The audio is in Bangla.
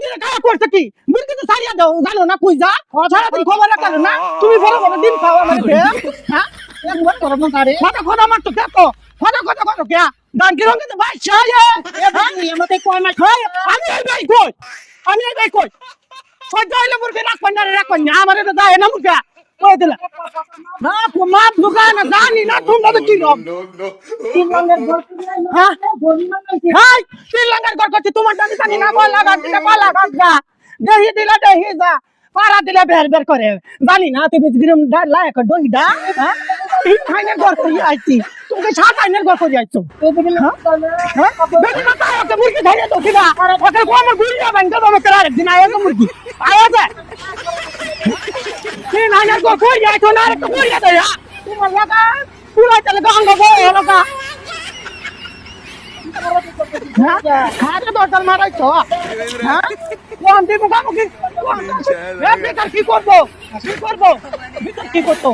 মুরগিটা খাওয়া করছে কি মুরগি তো ছাড়িয়ে দাও জানো না কই যা সারাদিন খবর রাখো না তুমি বড় বড় ডিম খাও আমার হ্যাঁ একবার করো না আরে কথা কথা মারতো দেখো কথা কথা করো কে গান কি রঙে তো ভাই ছায়ে আমাকে কয় না খাই আমি এই ভাই কই আমি এই ভাই কই সহ্য হইলে মুরগি রাখবেন না আমার এটা যায় না মুরগা কই দিলা না তোমার দোকান জানি না তোমরা তো কি রকম হ্যাঁ হাই শ্রীলঙ্কার ঘর করছে তোমার জানি না কল লাগা দিলে পালা গাছ দেহি দিলা দেহি যা পারা দিলে বের বের করে জানি না তুমি গ্রাম লায়ক দইডা হ্যাঁ তিন হাইনের ঘর করি আইছি তুমি সাত হাইনের ঘর করি আইছো হ্যাঁ বেশি না তাই ওকে মুরগি ধরে তো কিনা ওকে কো আমার গুলিয়া ভাঙতে হবে তোর আরেকদিন আয়া তো মুরগি আয়া যা তিন হাইনের ঘর করি আইছো না আরেকটা গুলিয়া দেয়া তোমার লাগা পুরো চলে গাঙ্গ বই লাগা খাতে দরকার মারাইছো হ্যাঁ কোন দিব মুখে বেকার কি করবো বেকার কি করতো